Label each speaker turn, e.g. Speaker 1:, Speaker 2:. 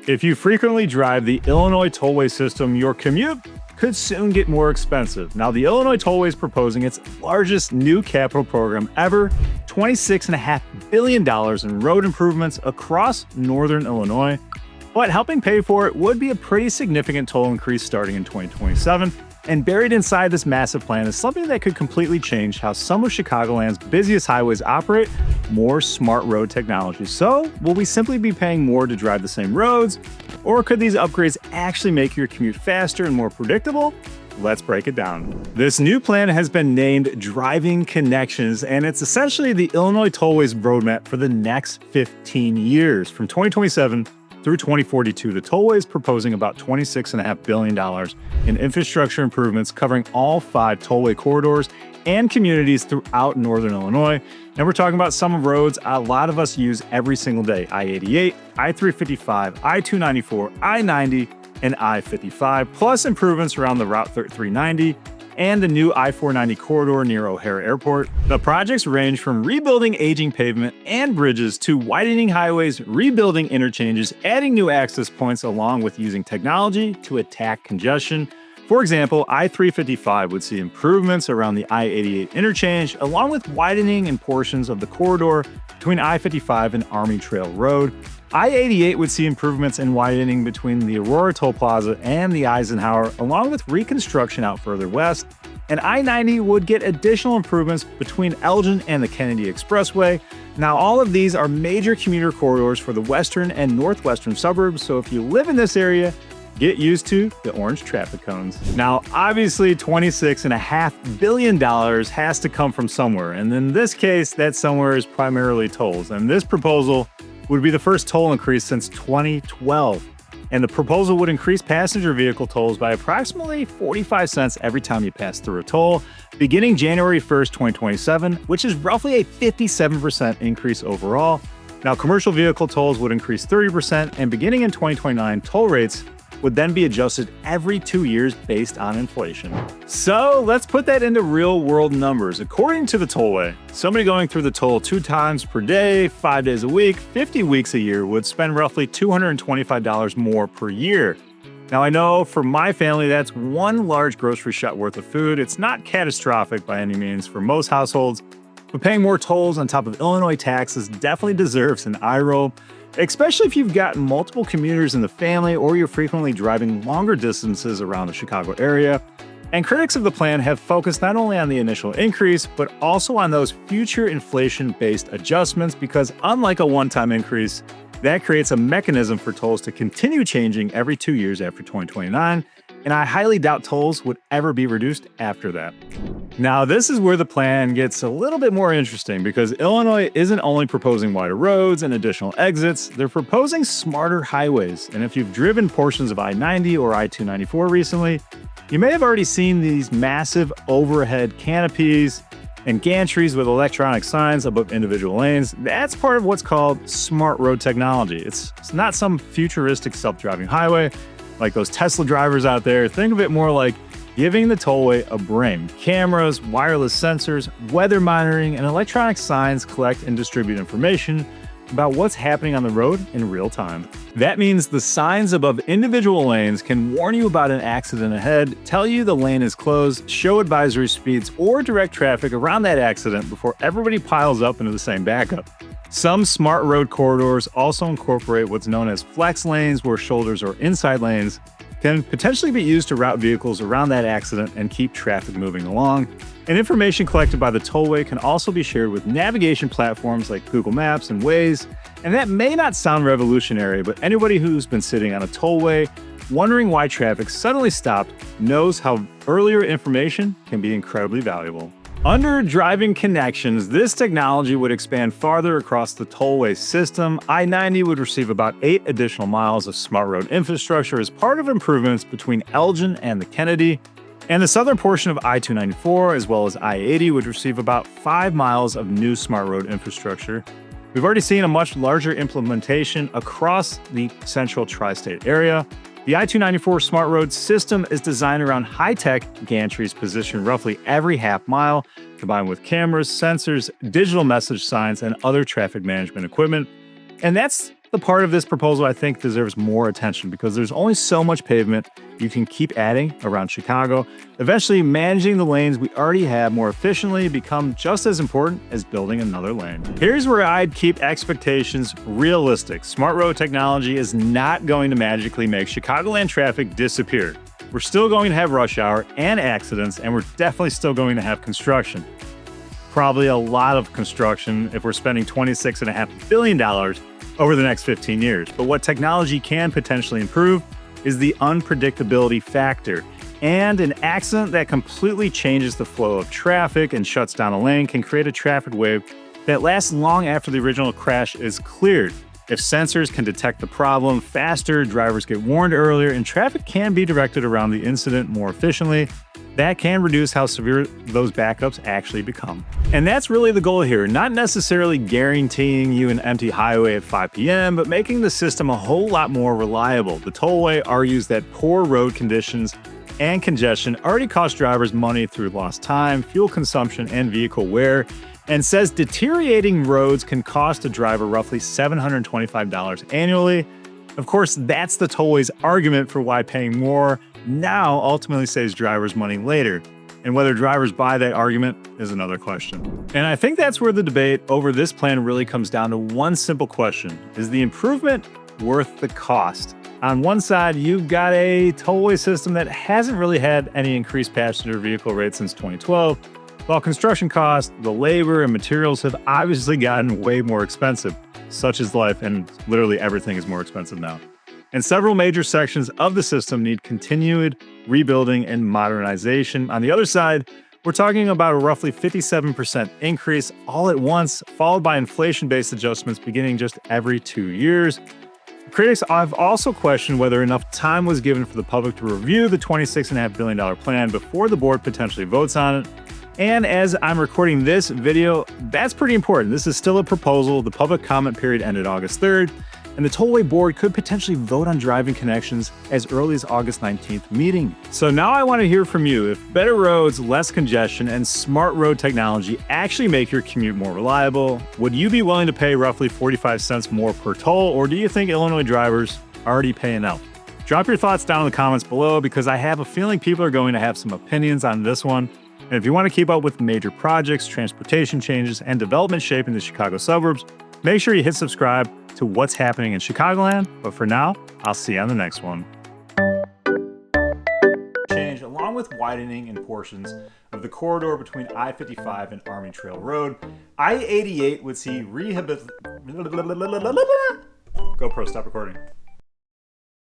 Speaker 1: If you frequently drive the Illinois Tollway system, your commute could soon get more expensive. Now, the Illinois Tollway is proposing its largest new capital program ever, $26.5 billion in road improvements across northern Illinois. But helping pay for it would be a pretty significant toll increase starting in 2027. And buried inside this massive plan is something that could completely change how some of Chicagoland's busiest highways operate: more smart road technology. So, will we simply be paying more to drive the same roads? Or could these upgrades actually make your commute faster and more predictable? Let's break it down. This new plan has been named Driving Connections, and it's essentially the Illinois Tollway's roadmap for the next 15 years. From 2027 through 2042, the Tollway is proposing about $26.5 billion in infrastructure improvements covering all 5 tollway corridors and communities throughout northern Illinois. And we're talking about some roads a lot of us use every single day: I-88, I-355, I-294, I-90, and I-55, plus improvements around the Route 390 and the new I-490 corridor near O'Hare Airport. The projects range from rebuilding aging pavement and bridges to widening highways, rebuilding interchanges, adding new access points, along with using technology to attack congestion. For example, I-355 would see improvements around the I-88 interchange, along with widening in portions of the corridor between I-55 and Army Trail Road. I-88 would see improvements in widening between the Aurora Toll Plaza and the Eisenhower, along with reconstruction out further west. And I-90 would get additional improvements between Elgin and the Kennedy Expressway. Now, all of these are major commuter corridors for the western and northwestern suburbs, so if you live in this area, get used to the orange traffic cones. Now, obviously, $26.5 billion has to come from somewhere, and in this case, that somewhere is primarily tolls. And this proposal would be the first toll increase since 2012. And the proposal would increase passenger vehicle tolls by approximately 45 cents every time you pass through a toll, beginning January 1st, 2027, which is roughly a 57% increase overall. Now, commercial vehicle tolls would increase 30%, and beginning in 2029, toll rates would then be adjusted every 2 years based on inflation. So let's put that into real-world numbers. According to the Tollway, somebody going through the toll 2 times per day, 5 days a week, 50 weeks a year would spend roughly $225 more per year. Now, I know for my family, that's one large grocery shop worth of food. It's not catastrophic by any means for most households, but paying more tolls on top of Illinois taxes definitely deserves an eye roll, especially if you've got multiple commuters in the family or you're frequently driving longer distances around the Chicago area. And critics of the plan have focused not only on the initial increase, but also on those future inflation-based adjustments, because unlike a one-time increase, that creates a mechanism for tolls to continue changing every 2 years after 2029, and I highly doubt tolls would ever be reduced after that. Now, this is where the plan gets a little bit more interesting, because Illinois isn't only proposing wider roads and additional exits, they're proposing smarter highways. And if you've driven portions of I-90 or I-294 recently, you may have already seen these massive overhead canopies and gantries with electronic signs above individual lanes. That's part of what's called SmartRoad technology. It's not some futuristic self-driving highway like those Tesla drivers out there. Think of it more like giving the tollway a brain. Cameras, wireless sensors, weather monitoring, and electronic signs collect and distribute information about what's happening on the road in real time. That means the signs above individual lanes can warn you about an accident ahead, tell you the lane is closed, show advisory speeds, or direct traffic around that accident before everybody piles up into the same backup. Some smart road corridors also incorporate what's known as flex lanes, where shoulders or inside lanes can potentially be used to route vehicles around that accident and keep traffic moving along. And information collected by the Tollway can also be shared with navigation platforms like Google Maps and Waze. And that may not sound revolutionary, but anybody who's been sitting on a tollway wondering why traffic suddenly stopped knows how earlier information can be incredibly valuable. Under Driving Connections, this technology would expand farther across the tollway system. I-90 would receive about 8 additional miles of smart road infrastructure as part of improvements between Elgin and the Kennedy. And the southern portion of I-294, as well as I-80, would receive about 5 miles of new smart road infrastructure. We've already seen a much larger implementation across the central tri-state area. The I-294 Smart Road system is designed around high-tech gantries positioned roughly every half mile, combined with cameras, sensors, digital message signs, and other traffic management equipment. And that's the part of this proposal I think deserves more attention because there's only so much pavement you can keep adding around Chicago. Eventually, managing the lanes we already have more efficiently become just as important as building another lane. Here's where I'd keep expectations realistic. SmartRoad technology is not going to magically make Chicagoland traffic disappear. We're still going to have rush hour and accidents, and we're definitely still going to have construction. Probably a lot of construction if we're spending $26.5 billion over the next 15 years. But what technology can potentially improve is the unpredictability factor. And an accident that completely changes the flow of traffic and shuts down a lane can create a traffic wave that lasts long after the original crash is cleared. If sensors can detect the problem faster, drivers get warned earlier, and traffic can be directed around the incident more efficiently, that can reduce how severe those backups actually become. And that's really the goal here, not necessarily guaranteeing you an empty highway at 5 p.m., but making the system a whole lot more reliable. The Tollway argues that poor road conditions and congestion already cost drivers money through lost time, fuel consumption, and vehicle wear, and says deteriorating roads can cost a driver roughly $725 annually. Of course, that's the Tollway's argument for why paying more now ultimately saves drivers money later. And whether drivers buy that argument is another question. And I think that's where the debate over this plan really comes down to one simple question. Is the improvement worth the cost? On one side, you've got a tollway system that hasn't really had any increased passenger vehicle rates since 2012, while construction costs, the labor, and materials have obviously gotten way more expensive. Such is life, and literally everything is more expensive now. And several major sections of the system need continued rebuilding and modernization. On the other side, we're talking about a roughly 57% increase all at once, followed by inflation-based adjustments beginning just every 2 years. Critics have also questioned whether enough time was given for the public to review the $26.5 billion plan before the board potentially votes on it. And as I'm recording this video, that's pretty important. This is still a proposal. The public comment period ended August 3rd, and the Tollway board could potentially vote on driving connections as early as August 19th meeting. So now I want to hear from you. If better roads, less congestion, and smart road technology actually make your commute more reliable, would you be willing to pay roughly 45 cents more per toll, or do you think Illinois drivers already pay enough? Drop your thoughts down in the comments below because I have a feeling people are going to have some opinions on this one. And if you want to keep up with major projects, transportation changes, and development shaping the Chicago suburbs, make sure you hit subscribe to what's happening in Chicagoland. But for now, I'll see you on the next one. Change, along with widening in portions of the corridor between I-55 and Army Trail Road, I-88 would see GoPro, stop recording.